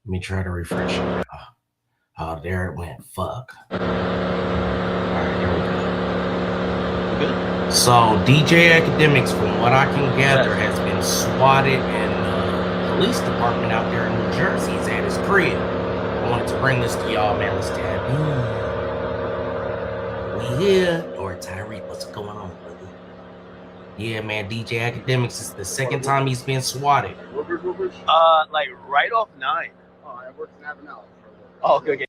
Let me try to refresh it. Oh, there it went. Fuck. All right, here we go. Good. So DJ Akademiks, from what I can gather, has been swatted, and the police department out there in New Jersey is at his crib. I wanted to bring this to y'all, man. Let's tap in. We here. Or Tyreek, what's going on, brother? Yeah, man, DJ Akademiks is the second time he's been swatted. Like right off 9. Oh, I work in Avenel. Oh, okay.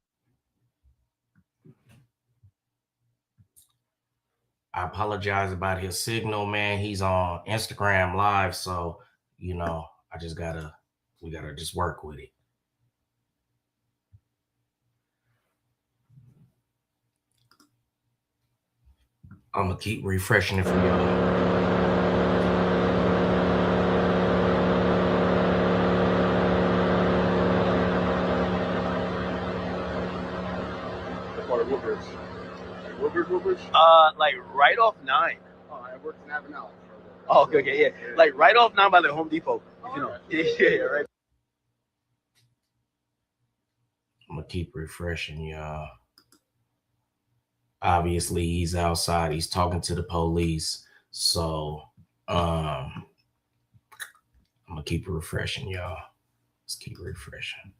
I apologize about his signal, man. He's on Instagram Live, so you know, we gotta just work with it. I'm gonna keep refreshing it for y'all. Like right off 9. Oh, I work in Avenel. Oh, okay, yeah. Like right off 9 by the Home Depot. You know. Yeah, right. I'm gonna keep refreshing y'all. Obviously, he's outside. He's talking to the police. So, I'm gonna keep refreshing y'all. Let's keep refreshing.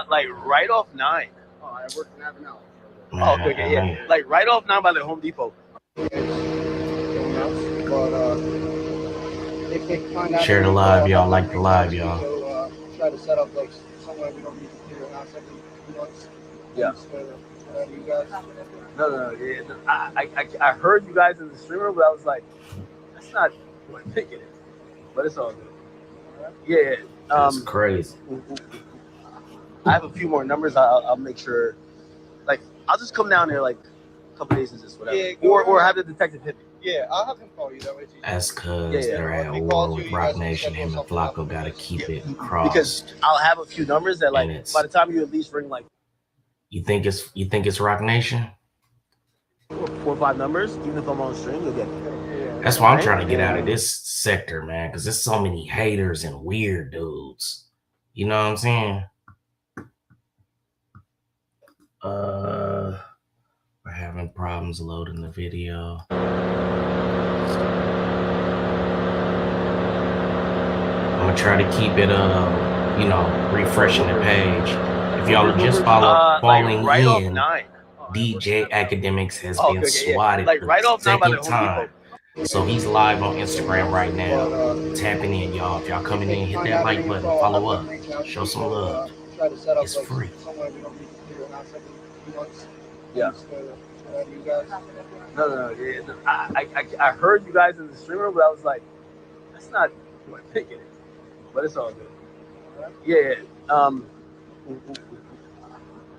Like right off 9. Oh, I work in Avenel. Oh, okay, yeah. Like right off 9 by the Home Depot. Share the live, y'all. Like the live, y'all. Try to set up like somewhere we don't need to clear the house every few months. Yeah. You guys. No. Yeah. I heard you guys in the streamer, but I was like, that's not what I'm thinking. But it's all good. Yeah. That's crazy. I have a few more numbers. I'll make sure. Like, I'll just come down there like a couple days and just whatever. Yeah, or have the detective hit me. Yeah, I'll have him call you that way. That's because they're at war with Rock Nation. Him and Flacco got to keep it crossed. Because I'll have a few numbers that, like, by the time you at least ring, like, you think it's Rock Nation? 4 or 5 numbers, even if I'm on stream, you'll get it. That's why I'm trying to get out of this sector, man, because there's so many haters and weird dudes. You know what I'm saying? We're having problems loading the video. I'm gonna try to keep it, refreshing the page. If y'all are just falling right in, DJ Akademiks has been swatted like right for off the second by time. So he's live on Instagram right now. Tapping in, y'all. If y'all coming in, hit that like button, follow up, show some love. It's free. Yeah. No. Yeah. I heard you guys in the streamer, but I was like, that's not what I'm thinking. But it's all good. Yeah.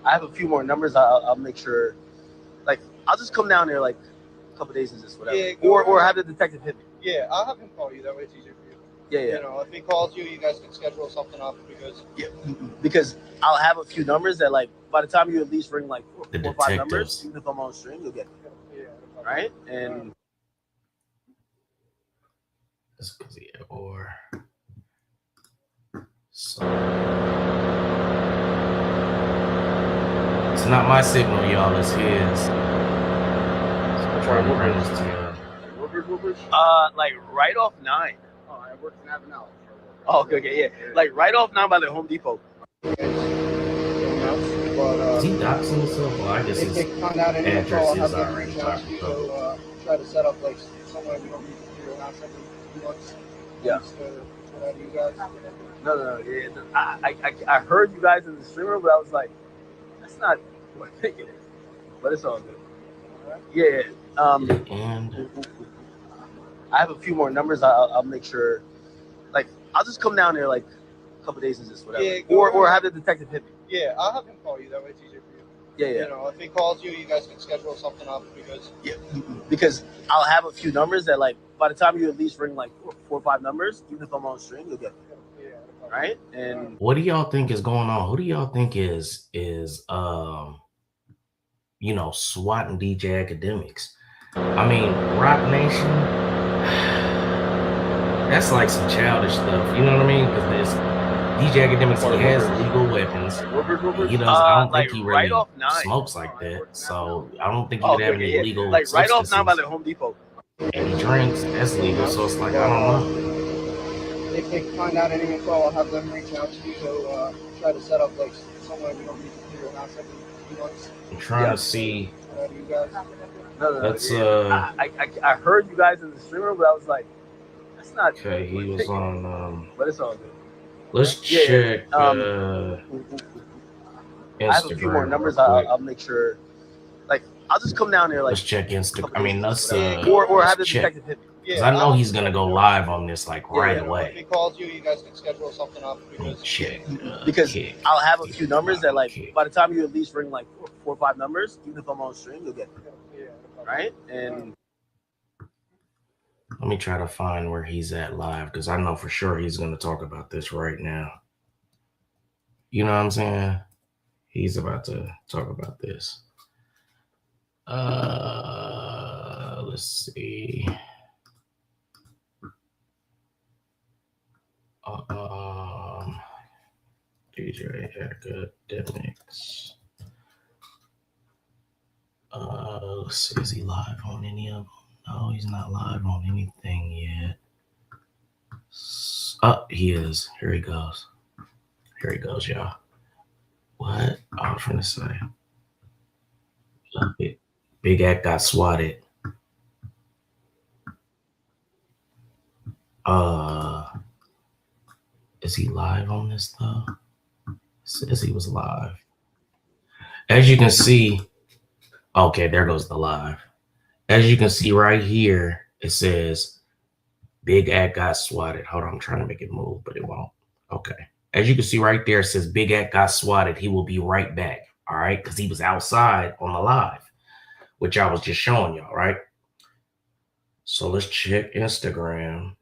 I have a few more numbers. I'll make sure. Like, I'll just come down there like a couple days and just whatever. Yeah, or have the detective hit me. Yeah, I'll have him call you. That way it's easier for you. Yeah. You know, if he calls you, you guys can schedule something up because I'll have a few numbers that, like, by the time you at least ring like 4 or 5 numbers, even if I'm on stream, you'll get it. Yeah. Right? And so it's not my signal, y'all. It's his. So I'm trying to bring this to you. Like right off 9. Oh, I work in Avenel. Oh, okay, yeah. Like right off 9 by the Home Depot. Is he doxing himself? Well, I guess his address is already doxed. So try to set up like somewhere we don't need to clear the house every few months. Yeah. You guys. No. Yeah. I heard you guys in the streamer, but I was like, that's not what I'm thinking. But it's all good. Yeah. And I have a few more numbers. I'll make sure. Like, I'll just come down there like a couple days and just whatever. Yeah, or have the detective hit me. Yeah, I'll have him call you. That way it's easier for you. Yeah. You know, if he calls you, you guys can schedule something up because I'll have a few numbers that, like, by the time you at least ring like 4 or 5 numbers, even if I'm on stream, you'll get it. Yeah. Right? And what do y'all think is going on? Who do y'all think is you know, swatting DJ Akademiks. I mean, Rock Nation, that's like some childish stuff. You know what I mean? Because this DJ Akademiks, he has legal weapons. He does. I don't Like think he right really off 9. smokes like that. So I don't think he Oh, would have okay, any yeah. legal Like right off 9 substances. by the Home Depot. And he drinks. That's legal. So it's like, I don't know. If they find out any info, I'll have them reach out to you to try to set up like somewhere we don't need to clear the house every few months. I'm trying to see. You guys. No. Let's I heard you guys in the streamer, but I was like, that's not. Okay, he was on. But it's all good. Let's check. I have a few more numbers. I'll make sure. Like, I'll just come down there. Like, let's check Instagram. I mean, let's or have the check. detective hit me. Because I know he's gonna go live on this like right away. If he calls you, you guys can schedule something up. Because I'll have a few numbers that, like, by the time you at least ring like 4 or 5 numbers, even if I'm on stream, you'll get it. Right? And let me try to find where he's at live, because I know for sure he's gonna talk about this right now. You know what I'm saying? He's about to talk about this. Let's see. DJ Akademiks. Let's see, is he live on any of them? No, he's not live on anything yet. Oh, he is. Here he goes. Here he goes, y'all. What? I was trying to say. Big Act got swatted. Is he live on this though? It says he was live. As you can see, okay, there goes the live. As you can see right here, it says Big Act got swatted. Hold on, I'm trying to make it move, but it won't. Okay. As you can see right there, it says Big Act got swatted. He will be right back. All right, because he was outside on the live, which I was just showing y'all, right? So let's check Instagram.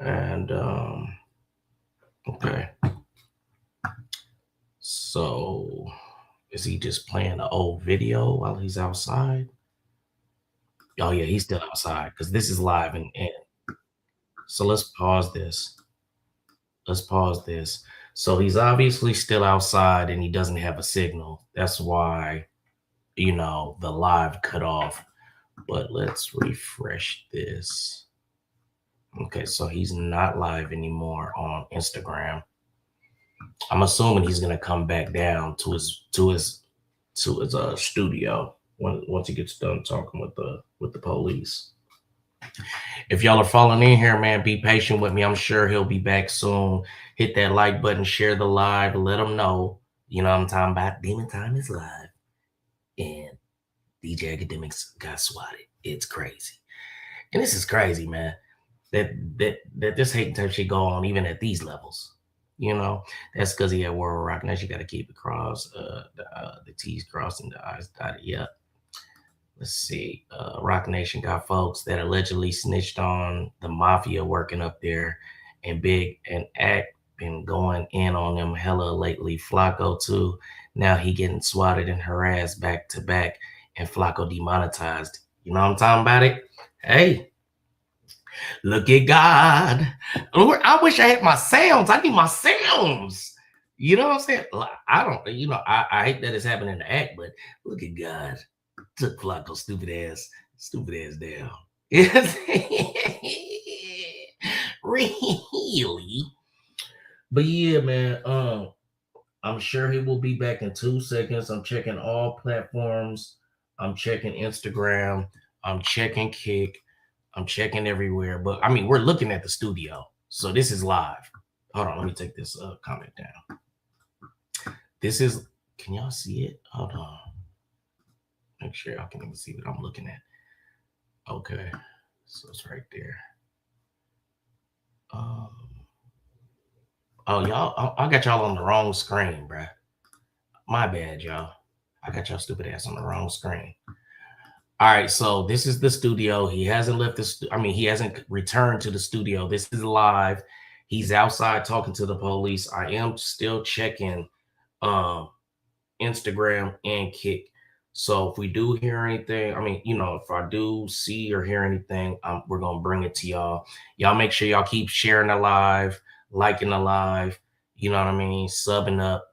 And okay. So is he just playing an old video while he's outside? Oh yeah, he's still outside because this is live and so let's pause this. Let's pause this. So he's obviously still outside and he doesn't have a signal. That's why, you know, the live cut off. But let's refresh this. Okay, so he's not live anymore on Instagram. I'm assuming he's gonna come back down to his studio once he gets done talking with the police. If y'all are falling in here, man, be patient with me. I'm sure he'll be back soon. Hit that like button, share the live, let him know. You know what I'm talking about? Demon Time is live, and DJ Akademiks got swatted. It's crazy, and this is crazy, man. That this hate type shit go on even at these levels. You know, that's because he had World Rock. Now you got to keep it crossed, the T's crossed and the I's dotted. Yep. Let's see. Rock Nation got folks that allegedly snitched on the mafia working up there, and Big and Act been going in on them hella lately. Flacco too. Now he getting swatted and harassed back to back, and Flacco demonetized. You know what I'm talking about it? Hey. Look at God. I wish I had my sounds. I need my sounds. You know what I'm saying? I don't, you know, I hate that it's happening in the act, but look at God. Took Flacco stupid ass down. Really? But yeah, man, I'm sure he will be back in 2 seconds. I'm checking all platforms. I'm checking Instagram. I'm checking Kick. I'm checking everywhere, but I mean, we're looking at the studio. So this is live. Hold on, let me take this comment down. This is, can y'all see it? Hold on. Make sure y'all can even see what I'm looking at. Okay, so it's right there. Oh, y'all, I got y'all on the wrong screen, bruh. My bad, y'all. I got y'all stupid ass on the wrong screen. All right, so this is the studio. He hasn't left he hasn't returned to the studio. This is live. He's outside talking to the police. I am still checking Instagram, and Kick. So if we do hear anything, I mean, if I do see or hear anything, we're gonna bring it to y'all. Y'all make sure y'all keep sharing the live, liking the live. You know what I mean? Subbing up.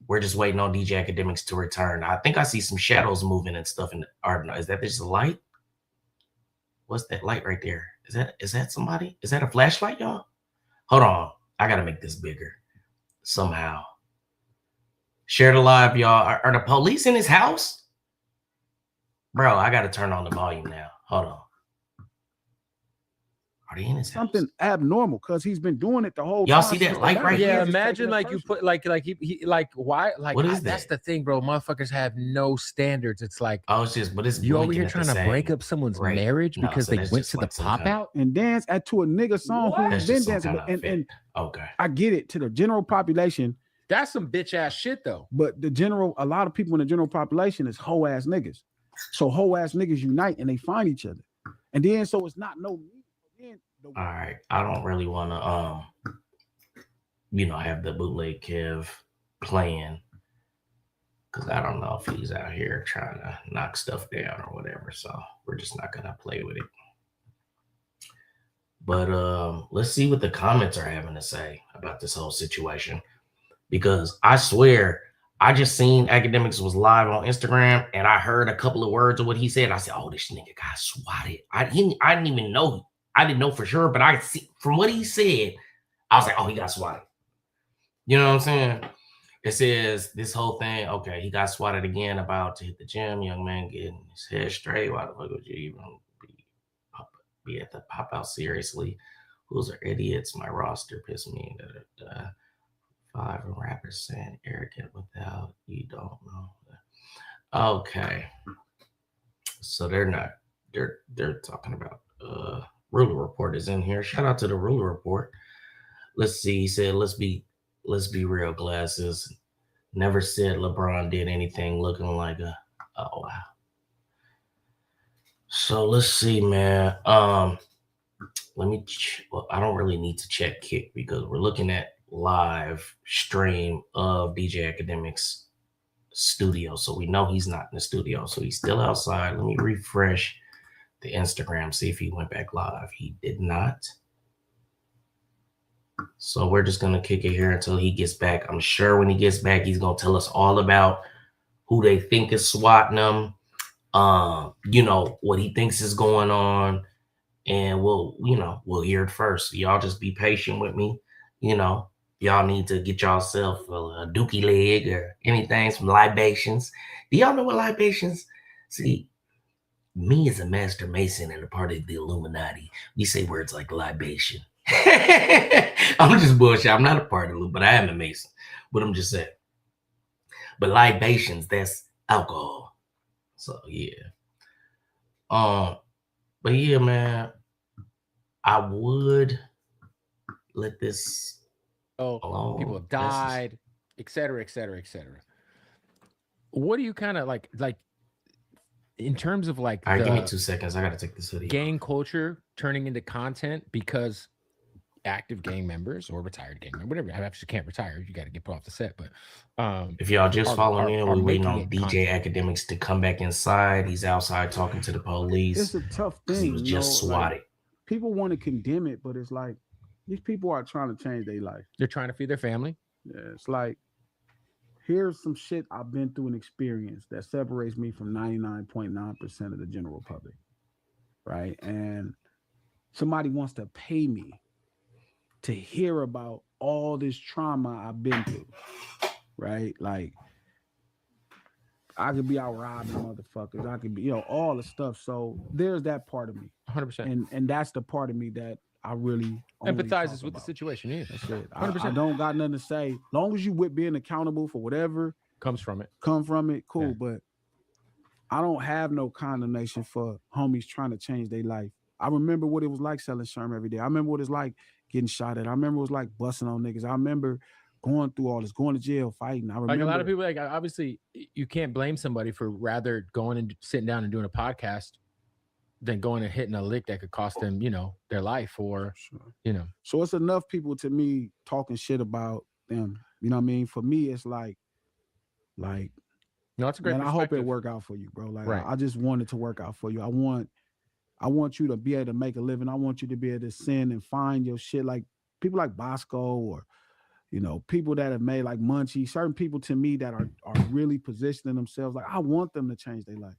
We're just waiting on DJ Akademiks to return. I think I see some shadows moving and stuff in the art. Is that just a light? What's that light right there? Is that somebody? Is that a flashlight, y'all? Hold on. I gotta make this bigger somehow. Share the live, y'all. Are the police in his house? Bro, I gotta turn on the volume now. Hold on. Are they in his Something house? abnormal because he's been doing it the whole Y'all time. see that since the light marriage. right Yeah, here? Just imagine taking like it you personal. put like he like why like What is that's that? the thing, bro. Motherfuckers have no standards. It's like Oh, it's just, but it's you over blinking here at trying the to break same up someone's rate. marriage No, because so they that's went just to the like some pop kind of- out. and dance to a nigga song who That's he's been just some dancing kind with. of And effect. Okay. I get it to the general population, That's some bitch ass shit though. but a lot of people in the general population is hoe ass niggas. So hoe ass niggas unite and they find each other. And then so it's not no then All right. I don't really want to have the bootleg Kev playing, because I don't know if he's out here trying to knock stuff down or whatever. So we're just not gonna play with it. But let's see what the comments are having to say about this whole situation. Because I swear, I just seen Akademiks was live on Instagram and I heard a couple of words of what he said. I said, oh, this nigga got swatted. I didn't even know. I didn't know for sure, but I see from what he said, I was like, oh, he got swatted. You know what I'm saying? It says this whole thing, okay, he got swatted again, about to hit the gym. Young man getting his head straight. Why the fuck would you even be at the pop out? Seriously? Who's are idiots? My roster pissed me. 5 rappers saying arrogant without you don't know. Okay. So they're talking about Ruler Report is in here. Shout out to the Ruler Report. Let's see. He said, let's be real, Glasses. Never said LeBron did anything looking like a oh wow. So let's see, man. Let me well, I don't really need to check Kick because we're looking at live stream of DJ Akademiks studio. So we know he's not in the studio. So he's still outside. Let me refresh the Instagram, see if he went back live. He did not. So we're just going to kick it here until he gets back. I'm sure when he gets back, he's going to tell us all about who they think is swatting him, what he thinks is going on. And we'll hear it first. Y'all just be patient with me. Y'all need to get yourself a dookie leg or anything, some libations. Do y'all know what libations? See, me as a master mason and a part of the Illuminati, we say words like libation. I'm just bullshit. I'm not a part of it, but I am a mason. But I'm just saying. But libations, that's alcohol. So yeah. But yeah, man, I would let this alone. People have died, et cetera, et cetera, et cetera. What do you kind of like in terms of like all right, give me 2 seconds. I gotta take this video. Gang culture turning into content because active gang members or retired gang members, whatever. I actually can't retire. You got to get put off the set. But if y'all just following in, we're waiting on DJ content. Akademiks to come back inside. He's outside talking to the police. It's a tough thing. He was just swatted. Like, people want to condemn it, but it's like these people are trying to change their life. They're trying to feed their family. Yeah, it's like here's some shit I've been through and experienced that separates me from 99.9% of the general public, right? And somebody wants to pay me to hear about all this trauma I've been through, right? Like, I could be out robbing motherfuckers. I could be, all the stuff. So there's that part of me. 100%. And that's the part of me that I really empathizes with the situation. Yeah, that's it. 100%. I don't got nothing to say. Long as you with being accountable for whatever comes from it, cool. Yeah. But I don't have no condemnation for homies trying to change their life. I remember what it was like selling Sherm every day. I remember what it's like getting shot at. I remember what it was like busting on niggas. I remember going through all this, going to jail, fighting. I remember like a lot of people, like obviously you can't blame somebody for rather going and sitting down and doing a podcast than going and hitting a lick that could cost them, their life or, sure. So it's enough people to me talking shit about them. You know what I mean? For me, it's like No, that's a great Man, I hope it perspective. work out for you, bro. Like Right. I just want it to work out for you. I want you to be able to make a living. I want you to be able to send and find your shit. Like people like Bosco or people that have made like Munchie, certain people to me that are really positioning themselves. Like I want them to change their life.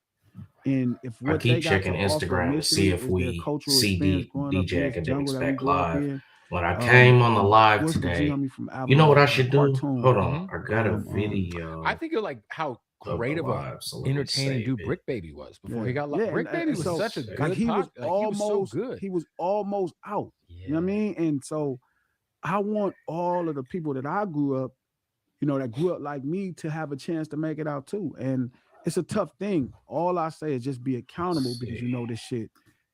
And if I what they keep got checking to offer Instagram to see initially if is their we cultural see experience growing up in DJ this jungle Akademiks that we back grew up live. in. When I came on the live What's the G today, homie from Avalon? you know what I should do? Cartoon. Hold on, I got a video. I think of like how great of a live, so let me entertaining save dude it. Brick Baby was before he Yeah. got Yeah, Brick Baby and was so, such a good like he was he was so good. He was almost out. Yeah. You know what I mean? And so I want all of the people that I grew up, that grew up like me to have a chance to make it out too. And it's a tough thing. All I say is just be accountable because this shit.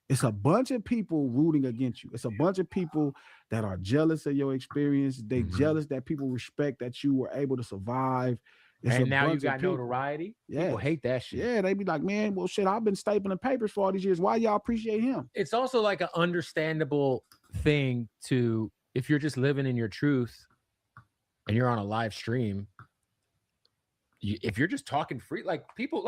It's a bunch of people rooting against you. It's a bunch of people that are jealous of your experience. They jealous that people respect that you were able to survive. It's and a now you bunch of got people. notoriety. Yeah. People hate that shit. Yeah, they be like, man, well, shit, I've been stapling papers for all these years. Why y'all appreciate him? It's also like an understandable thing to, if you're just living in your truth and you're on a live stream, if you're just talking free, like people,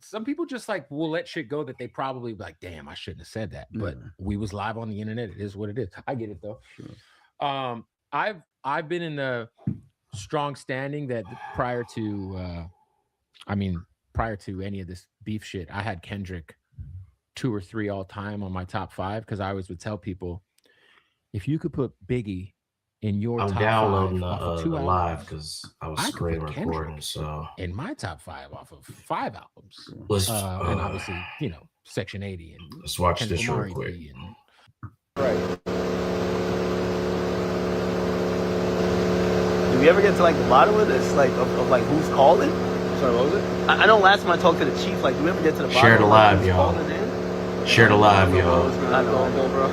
some people just like will let shit go that they probably be like, damn, I shouldn't have said that. But we was live on the internet. It is what it is. I get it though. Sure. I've been in the strong standing that prior to any of this beef shit, I had Kendrick 2 or 3 all time on my top 5 because I always would tell people, if you could put Biggie in your I'm top downloading 5 off of 2 the albums, live because I was screen recording. So in my top 5 off of 5 albums, let's and obviously Section 80 and let's watch Kendrick this Lamar real quick. Right. Do we ever get to like the bottom of this, like of like who's calling? Sorry, what was it? I know last time I talked to the chief, like, do we ever get to the bottom? Share the of, live, who's y'all. calling in? Share the live, y'all. I know, bro.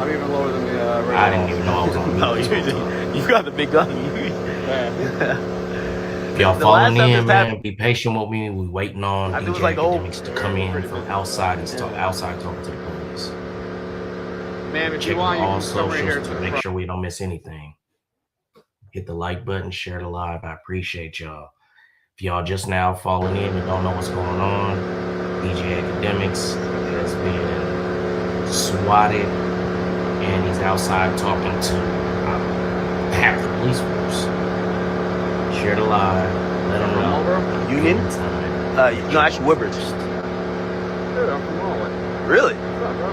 I'm even lower than the I didn't even know I was on. No, you got the big gun. If y'all The following last time in, this man, happened- be patient with me. We waiting on I think it was DJ like the whole- Akademiks to come in from outside and start outside talking to the police. Man, if Check you want, you all can come right here socials to to the make front. sure we don't miss anything. Hit the like button, share the live. I appreciate y'all. If y'all just now falling in and don't know what's going on, DJ Akademiks has been swatted and he's outside talking to half the police force. Share the live. Let them know. Union? Time. No, actually, Woodbridge. Dude, I'm from Norway. Really? What's up, bro?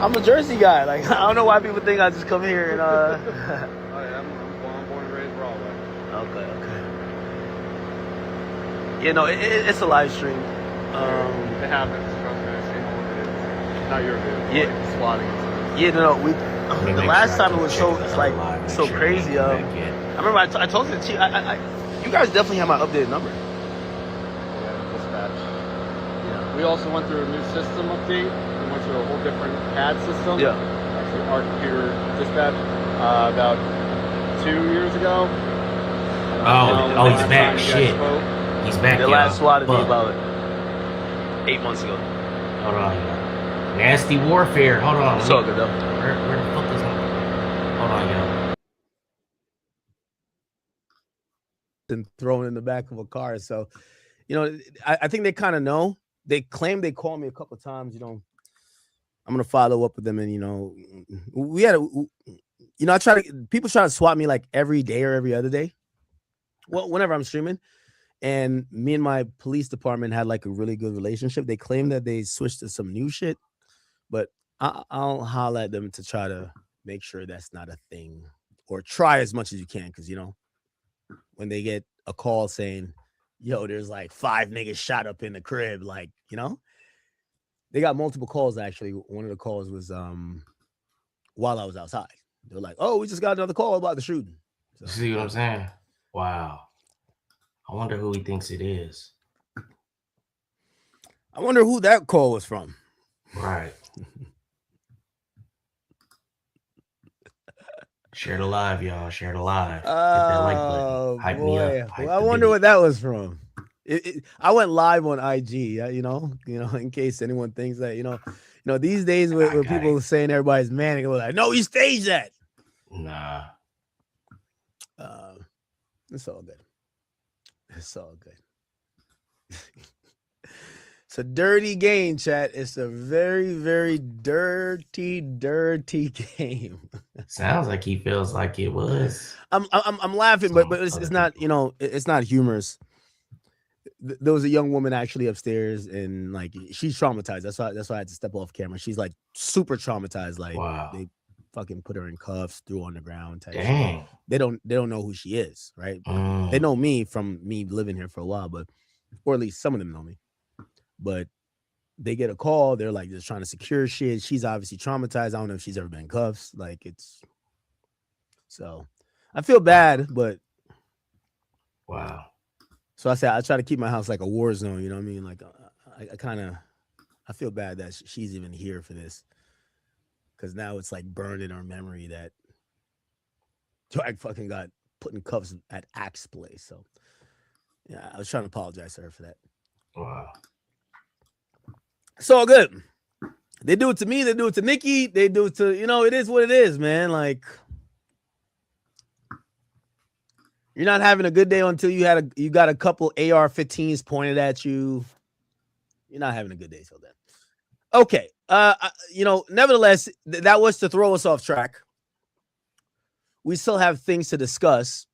I'm a Jersey guy. Like, I don't know why people think I just come here and Oh, yeah, I'm born and raised Broadway. Okay. It's a live stream. It happens. Trust me, I've seen all of it. Not your video. Yeah. Like swatting and stuff. Yeah, no, we. Let me The make last sure I time it was check so the it's other like live, make so sure crazy. they ain't back yet. I remember I told the chief. You guys definitely have my updated number. Yeah, dispatch. Yeah. We also went through a new system update. We went through a whole different CAD system. Yeah. Actually, our computer dispatch about 2 years ago. Oh, he's back. Shit. He's back. The last swatted me Fuck. about 8 months ago. Hold on. Nasty warfare. Hold on. It's all good though. Where the fuck is my... Hold on, y'all. And thrown in the back of a car. So, I think they kind of know. They claim they called me a couple of times. I'm gonna follow up with them, and we had people try to swat me like every day or every other day. Well, whenever I'm streaming, and me and my police department had like a really good relationship. They claim that they switched to some new shit, but I'll holler at them to try to make sure that's not a thing, or try as much as you can, because when they get a call saying, yo, there's like 5 niggas shot up in the crib, like, they got multiple calls. Actually, one of the calls was while I was outside. They're like, oh, we just got another call about the shooting. So, See what I'm saying? Wow. I wonder who he thinks it is. I wonder who that call was from. Right. Share the live, y'all. Share the live. Hit that like button. Hype me up. Hype I the wonder beat. what that was from. I went live on IG, in case anyone thinks that, these days with people saying everybody's manic, they were like, no, you staged that. Nah. It's all good. It's all good. It's a dirty game, chat. It's a very, very dirty game. Sounds like he feels like it was. I'm laughing, but it's Other not, people. you know, it's not humorous. There was a young woman actually upstairs, and like she's traumatized. That's why I had to step off camera. She's like super traumatized. Like Wow. they fucking put her in cuffs, threw her on the ground. Type shit. Dang. They don't know who she is, right? They know me from me living here for a while, but or at least some of them know me. But they get a call. They're like just trying to secure shit. She's obviously traumatized. I don't know if she's ever been in cuffs. Like it's so. I feel bad, but Wow. so I said I try to keep my house like a war zone. You know what I mean? Like I feel bad that she's even here for this, because now it's like burned in her memory that I fucking got put in cuffs at Axe place. So yeah, I was trying to apologize to her for that. Wow. It's all good. They do it to me. They do it to Nikki. They do it to, you know, it is what it is, man. Like, you're not having a good day until you got a couple AR-15s pointed at you. You're not having a good day till then. Okay. You know, nevertheless, that was to throw us off track. We still have things to discuss.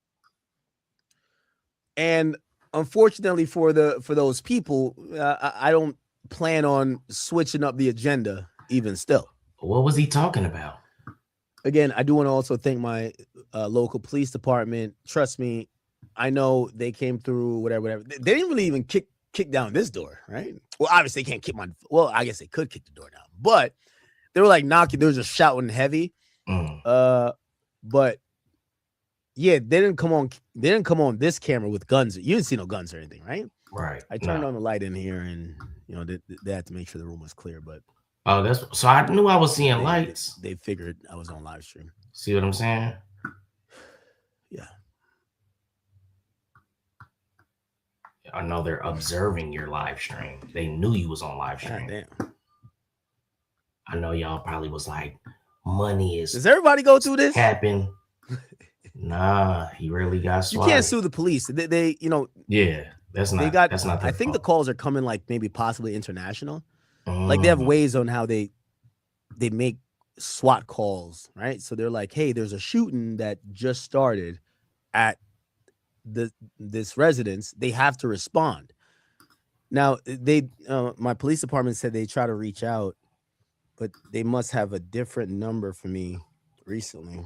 And unfortunately for those people, I don't plan on switching up the agenda even still. What was he talking about? Again, I do want to also thank my local police department. Trust me, I know they came through, whatever. They didn't really even kick down this door, right? Well, obviously they can't kick well, I guess they could kick the door down, but they were like knocking, they were just shouting heavy. But yeah, they didn't come on this camera with guns. You didn't see no guns or anything, right? Right. I turned on the light in here, and you know they had to make sure the room was clear. But oh, that's so I knew I was seeing lights. They figured I was on live stream. See what I'm saying? Yeah. I know they're observing your live stream. They knew you was on live stream. God damn. I know y'all probably was like, money is. Does everybody go through this? Happen. Nah, he really got swatted. You can't sue the police. They you know. Yeah, that's not. That's not. I think the calls are coming like maybe possibly international. Like they have ways on how they make SWAT calls, right? So they're like, hey, there's a shooting that just started at this residence. They have to respond. Now my police department said they try to reach out, but they must have a different number for me recently.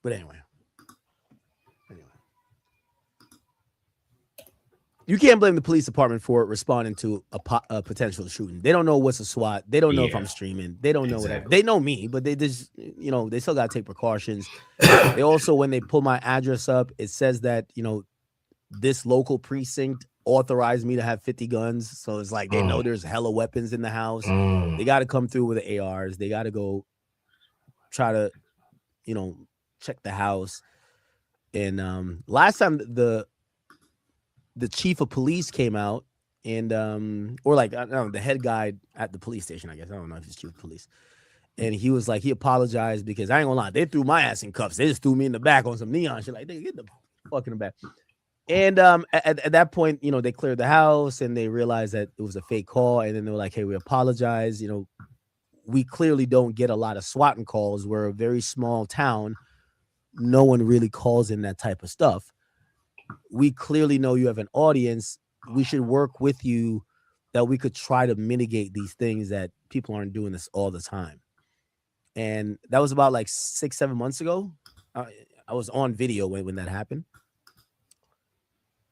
But anyway, you can't blame the police department for responding to a potential shooting. They don't know what's a SWAT. They don't know if I'm streaming. They don't know whatever. They know me, but they just, you know, they still got to take precautions. They also, when they pull my address up, it says that, you know, this local precinct authorized me to have 50 guns. So it's like they know there's hella weapons in the house. They got to come through with the ARs. They got to go try to, you know, check the house. And last time the chief of police came out and or like, I don't know, the head guy at the police station, I guess. I don't know if it's chief of police. And he was like, he apologized because I ain't gonna lie, they threw my ass in cuffs. They just threw me in the back on some neon shit. Like, they get the fuck in the back. And at that point, you know, they cleared the house and they realized that it was a fake call. And then they were like, hey, we apologize. You know, we clearly don't get a lot of swatting calls. We're a very small town. No one really calls in that type of stuff. We clearly know you have an audience. We should work with you that we could try to mitigate these things, that people aren't doing this all the time. And that was about like 6-7 months ago. I was on video when that happened.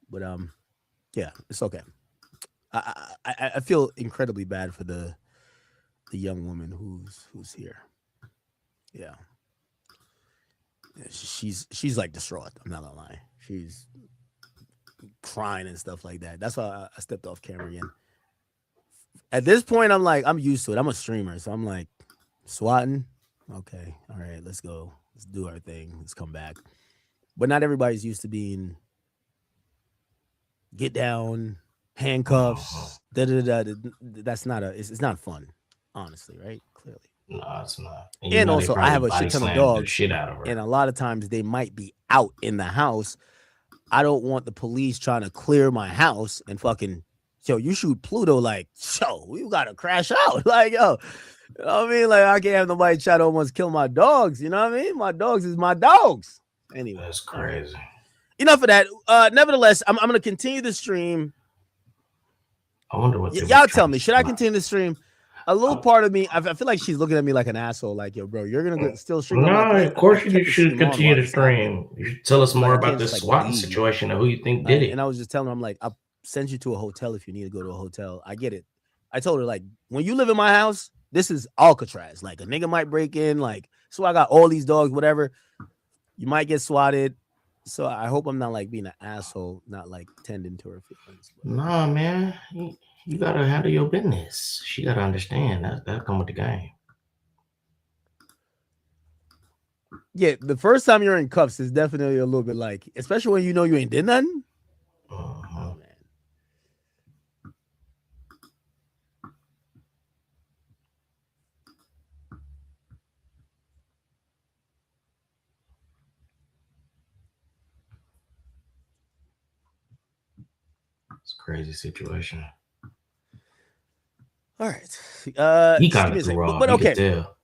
But yeah, it's okay. I feel incredibly bad for the young woman who's here. Yeah. She's like distraught. I'm not gonna lie. She's crying and stuff like that. That's why I stepped off camera again. At this point, I'm like, I'm used to it. I'm a streamer, so I'm like, swatting. Okay, all right, let's go. Let's do our thing. Let's come back. But not everybody's used to being get down, handcuffs. That's not it's not fun, honestly, right? Clearly. No, it's not. And they also, I probably have a body shit ton of slammed the dogs, shit out of her. and a lot of times they might be out in the house. I don't want the police trying to clear my house and fucking, yo, you shoot Pluto, like, yo, we gotta crash out. Like, yo, you know what I mean? Like, I can't have nobody try to almost kill my dogs. You know what I mean? My dogs is my dogs. Anyway. That's crazy. Enough of that. Nevertheless, I'm gonna continue the stream. I wonder what Y'all tell me, should I continue the stream? A little part of me, I feel like she's looking at me like an asshole. Like, yo, bro, you're gonna still stream. No, like, of course you should continue to stream. You should tell us more about this like, swatting situation and who you think did it. And I was just telling her, I'm like, I'll send you to a hotel if you need to go to a hotel. I get it. I told her, like, when you live in my house, this is Alcatraz. Like, a nigga might break in. Like, so I got all these dogs, whatever. You might get swatted. So I hope I'm not like being an asshole, not like tending to her feelings. Nah, man. You gotta handle your business. She gotta understand that come with the game. Yeah, the first time you're in cuffs is definitely a little bit like, especially when you know you ain't did nothing. Oh, man. It's a crazy situation. All right. He kind of threw off, but okay. Tell.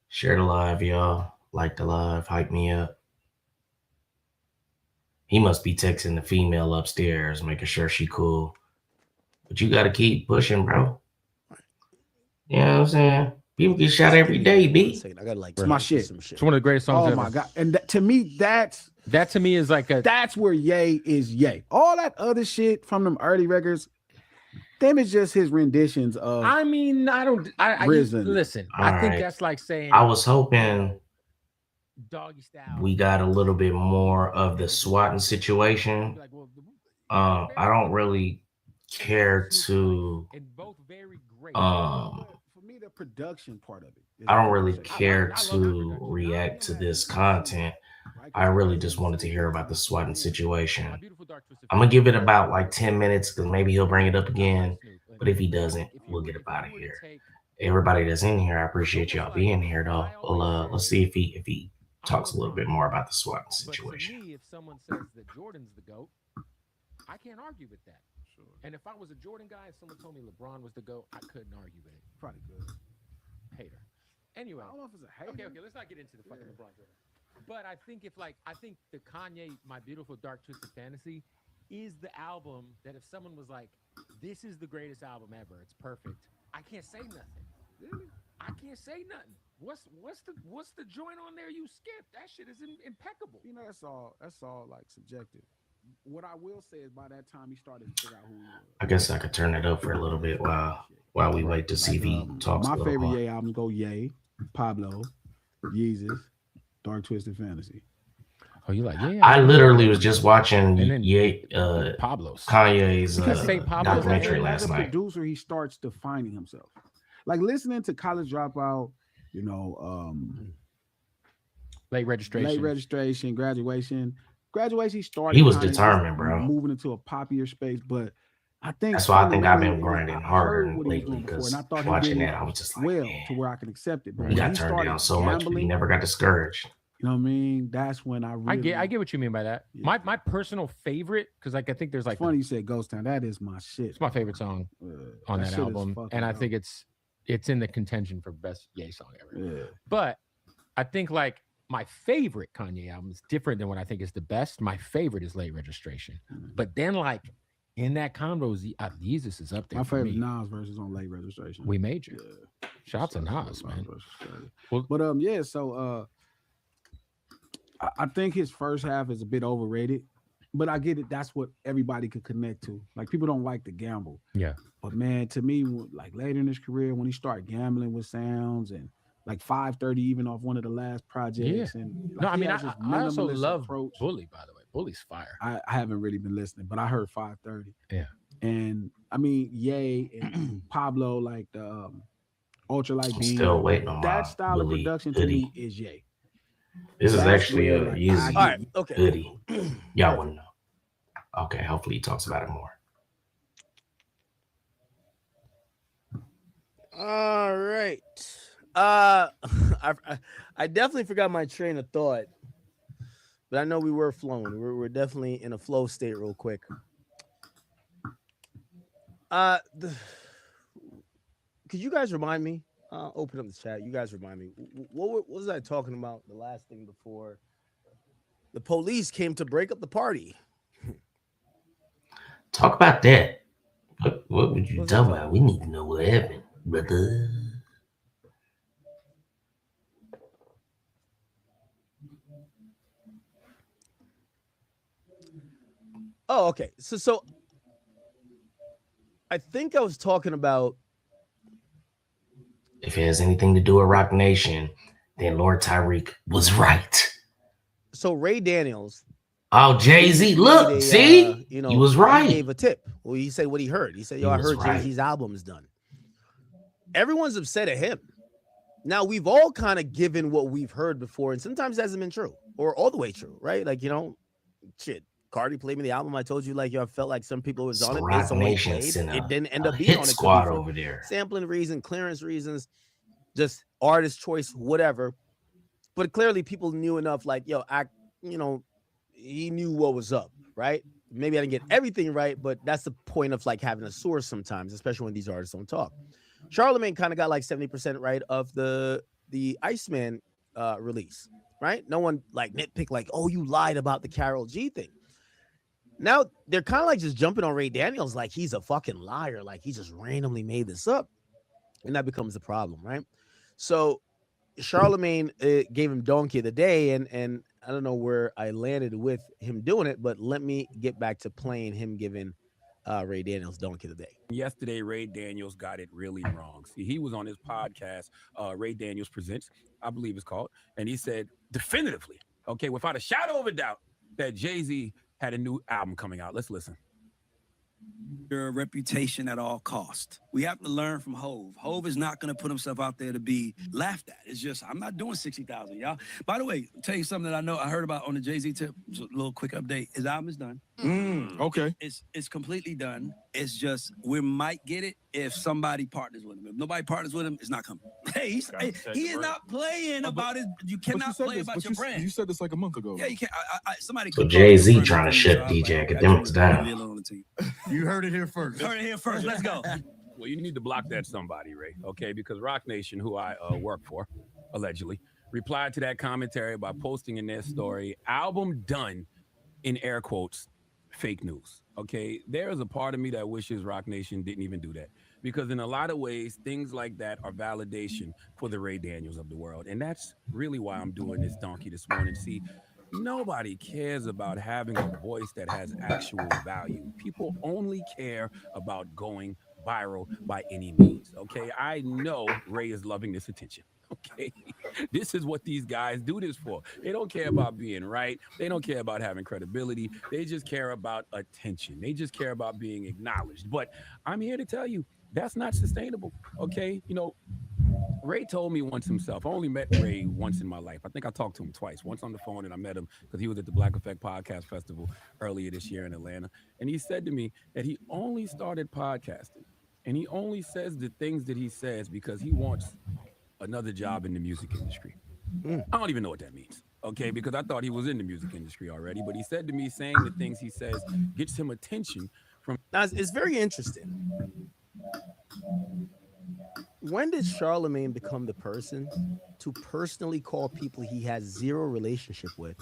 Share the live, y'all. Like the live. Hype me up. He must be texting the female upstairs, making sure she cool. But you got to keep pushing, bro. You know what I'm saying? People get shot every day, B. I gotta like it's my shit. It's one of the greatest songs ever. Oh my God. And to me, that to me is like that's where Ye is Ye. All that other shit from them early records, them is just his renditions of. I mean, I listen. All I think right. that's like saying. I was hoping doggy style. We got a little bit more of the swatting situation. I don't really care to. For me, the production part of it. I don't really care to react to this content. I really just wanted to hear about the swatting situation. I'm gonna give it about like 10 minutes because maybe he'll bring it up again. But if he doesn't, we'll get up out of here. Everybody that's in here, I appreciate y'all being here though. Well, let's see if he talks a little bit more about the swatting situation. But for me, if someone says that Jordan's the GOAT, I can't argue with that. Sure. And if I was a Jordan guy, if someone told me LeBron was the GOAT, I couldn't argue with it. Probably good. Hater. Anyway. I don't know if it's a hater. Okay, let's not get into the fucking LeBron Jordan. But I think I think the Kanye My Beautiful Dark Twisted Fantasy is the album that if someone was like, this is the greatest album ever, it's perfect, I can't say nothing. Really? I can't say nothing. What's the joint on there you skipped? That shit is impeccable. You know, that's all like subjective. What I will say is by that time he started to figure out who he was. I guess I could turn it up for a little bit while we wait to see if he talks. My favorite Ye albums go Ye, Pablo, Yeezus, Dark Twisted Fantasy. Oh, you like yeah? I literally was just watching Ye, Pablo's Kanye's documentary last night. As a producer, he starts defining himself. Like listening to College Dropout, you know, late registration, graduation. He started. He was determined, bro. Moving into a poppier space, but I think that's why I think I've been grinding harder lately because watching that, I was just like, to where I can accept it. But he got turned down so much, but he never got discouraged. You know what I mean? That's when I really. I get what you mean by that. Yeah. My personal favorite, because like I think there's like. It's funny you said Ghost Town. That is my shit. It's my favorite song on that album, and I think it's in the contention for best Ye song ever. Yeah. But I think like my favorite Kanye album is different than what I think is the best. My favorite is Late Registration. But then like in that combo, Yeezus is up there. My favorite Nas versus on Late Registration. We major. Yeah. Shout out to Nas, man. Well, but yeah, so I think his first half is a bit overrated. But I get it. That's what everybody could connect to. Like people don't like to gamble. Yeah. But man, to me, like later in his career, when he started gambling with sounds and like 530 even off one of the last projects. Yeah. And like, no, I mean, I also love Bully, by the way. Bully's fire. I haven't really been listening, but I heard 530. Yeah. And I mean, Ye and Pablo, like the Ultralight Beam. Still waiting on that style of production to me is Ye. This is actually a Yeezy all right, okay. hoodie. Y'all want to know. Okay, hopefully he talks about it more. All right. I definitely forgot my train of thought, but I know we were flowing. We're definitely in a flow state real quick. Could you guys remind me? Open up the chat. You guys remind me. What was I talking about? The last thing before the police came to break up the party. Talk about that. What would you What's talk that about? We need to know what happened, brother. Oh, okay. So I think I was talking about. If it has anything to do with Rock Nation, then Lord Tyreek was right. So Ray Daniels. Oh, Jay-Z, made look, a, see? you know, he was he right. gave a tip. Well, he said what he heard. He said, "Yo, I heard right. Jay-Z's album is done." Everyone's upset at him. Now we've all kind of given what we've heard before, and sometimes it hasn't been true or all the way true, right? Like, you know, shit. Cardi played me the album. I told you, like, yo, I felt like some people was on it based on what he played. It didn't end up being hit on it. Squad over there. Sampling reason, clearance reasons, just artist choice, whatever. But clearly, people knew enough. Like, yo, he knew what was up, right? Maybe I didn't get everything right, but that's the point of like having a source sometimes, especially when these artists don't talk. Charlemagne kind of got like 70% right of the Iceman release, right? No one like nitpick like, oh, you lied about the Karol G thing. Now they're kind of like just jumping on Ray Daniels like he's a fucking liar, like he just randomly made this up, and that becomes the problem, right? So Charlemagne gave him Donkey of the Day, and I don't know where I landed with him doing it, but let me get back to playing him giving Ray Daniels Donkey of the Day. Yesterday, Ray Daniels got it really wrong. See, he was on his podcast, Ray Daniels Presents, I believe it's called, and he said definitively, okay, without a shadow of a doubt, that Jay-Z had a new album coming out. Let's listen. Your reputation at all cost. We have to learn from Hove. Hove is not going to put himself out there to be laughed at. It's just, I'm not doing 60,000, y'all. By the way, I'll tell you something that I heard about on the Jay-Z tip. Just a little quick update. His album is done. Okay. It's completely done. It's just, we might get it if somebody partners with him. If nobody partners with him, it's not coming. Hey, he is not playing about it. You cannot play about your brand. You said this like a month ago. Yeah, you can't. Somebody. So Jay-Z trying to shut DJ Akademiks down. You heard it here first. Heard it here first. Let's go. Well, you need to block that somebody, Ray, okay? Because Rock Nation, who I work for, allegedly, replied to that commentary by posting in their story, album done, in air quotes, fake news, okay? There is a part of me that wishes Rock Nation didn't even do that. Because in a lot of ways, things like that are validation for the Ray Daniels of the world. And that's really why I'm doing this donkey this morning. See, nobody cares about having a voice that has actual value. People only care about going viral by any means, okay? I know Ray is loving this attention, okay? This is what these guys do this for. They don't care about being right. They don't care about having credibility. They just care about attention. They just care about being acknowledged. But I'm here to tell you, that's not sustainable, okay? You know, Ray told me once himself. I only met Ray once in my life. I think I talked to him twice. Once on the phone, and I met him because he was at the Black Effect Podcast Festival earlier this year in Atlanta. And he said to me that he only started podcasting, and he only says the things that he says because he wants another job in the music industry. I don't even know what that means, okay? Because I thought he was in the music industry already. But he said to me, saying the things he says gets him attention from. Now, it's very interesting. When did Charlemagne become the person to personally call people he has zero relationship with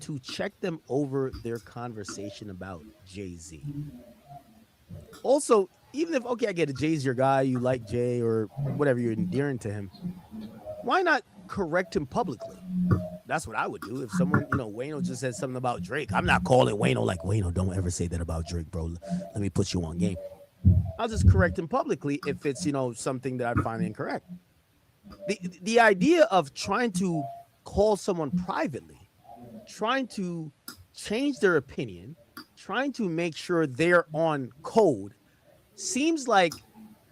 to check them over their conversation about Jay-Z? Also, even if, okay, I get it, Jay's your guy, you like Jay or whatever, you're endearing to him, why not correct him publicly? That's what I would do. If someone, Wayno just said something about Drake, I'm not calling Wayno like, Wayno, don't ever say that about Drake, bro. Let me put you on game. I'll just correct him publicly if it's, something that I find incorrect. The idea of trying to call someone privately, trying to change their opinion, trying to make sure they're on code, seems like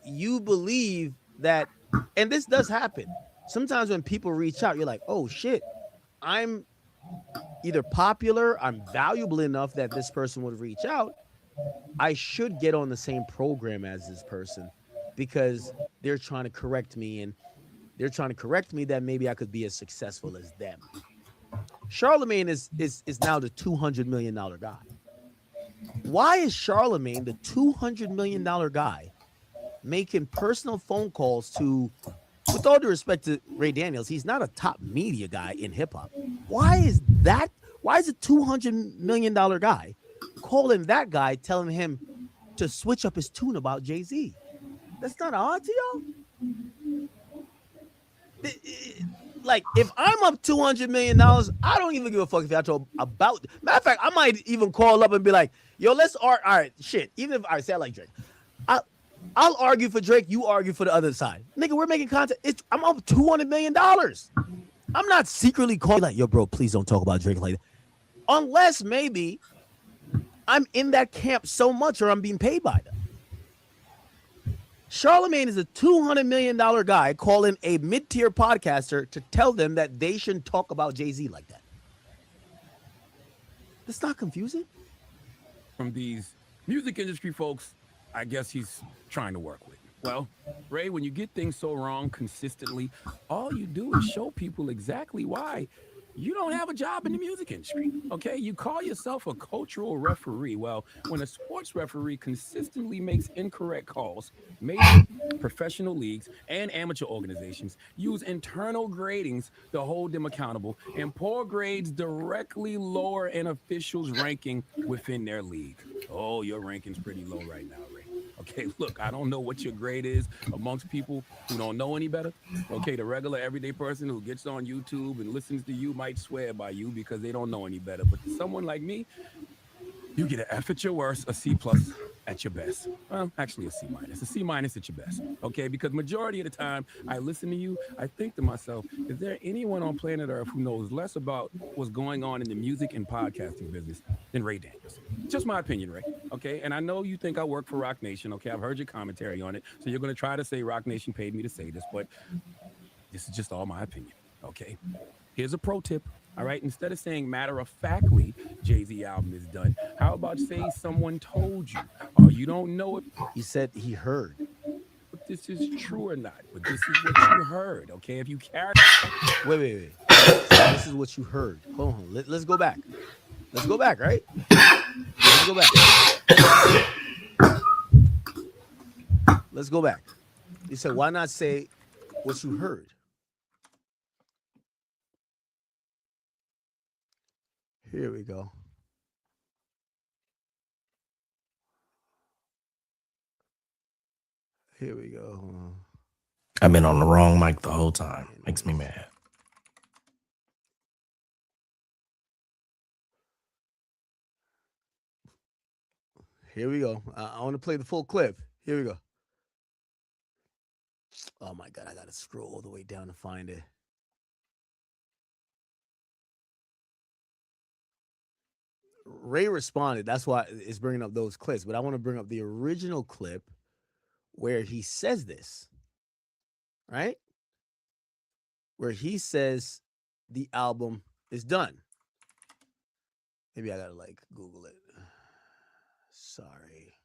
you believe that, and this does happen. Sometimes when people reach out, you're like, oh shit, I'm either popular, I'm valuable enough that this person would reach out, I should get on the same program as this person because they're trying to correct me and they're trying to correct me that maybe I could be as successful as them. Charlemagne is now the $200 million guy. Why is Charlemagne the $200 million guy making personal phone calls to, with all due respect to Ray Daniels, he's not a top media guy in hip hop. Why is that? Why is a $200 million guy calling that guy, telling him to switch up his tune about Jay-Z? That's not odd to y'all? Like, if I'm up $200 million, I don't even give a fuck if y'all talk about. Matter of fact, I might even call up and be like, yo, let's argue. All right, shit. Even if I say I like Drake, I'll argue for Drake. You argue for the other side. Nigga, we're making content. I'm up $200 million. I'm not secretly calling like, yo, bro, please don't talk about Drake like that. Unless maybe I'm in that camp so much or I'm being paid by them. Charlemagne is a $200 million guy calling a mid-tier podcaster to tell them that they shouldn't talk about Jay-Z like that. That's not confusing. From these music industry folks, I guess he's trying to work with. Well, Ray, when you get things so wrong consistently, all you do is show people exactly why you don't have a job in the music industry, okay? You call yourself a cultural referee. Well, when a sports referee consistently makes incorrect calls, major professional leagues and amateur organizations use internal gradings to hold them accountable, and poor grades directly lower an official's ranking within their league. Oh, your ranking's pretty low right now, Ray. Okay, look, I don't know what your grade is amongst people who don't know any better. Okay, the regular everyday person who gets on YouTube and listens to you might swear by you because they don't know any better. But to someone like me, you get an F at your worst, a C+ at your best. Well, actually a C-. A C- at your best, okay? Because majority of the time I listen to you, I think to myself, is there anyone on planet Earth who knows less about what's going on in the music and podcasting business than Ray Daniels? Just my opinion, Ray, okay? And I know you think I work for Rock Nation, okay? I've heard your commentary on it, so you're going to try to say Rock Nation paid me to say this, but this is just all my opinion, okay? Here's a pro tip. All right, instead of saying matter-of-factly Jay-Z album is done, how about saying someone told you? Oh, you don't know it. He said he heard. If this is true or not, but this is what you heard, okay? If you carry... Wait. So this is what you heard. Hold on. Let's go back. Let's go back, right? Let's go back. Let's go back. You said, why not say what you heard? Here we go. Here we go. I've been on the wrong mic the whole time. Makes me mad. Here we go. I want to play the full clip. Here we go. Oh my God, I got to scroll all the way down to find it. Ray responded. That's why it's bringing up those clips. But I want to bring up the original clip where he says this, right? Where he says the album is done. Maybe I got to like Google it. Sorry.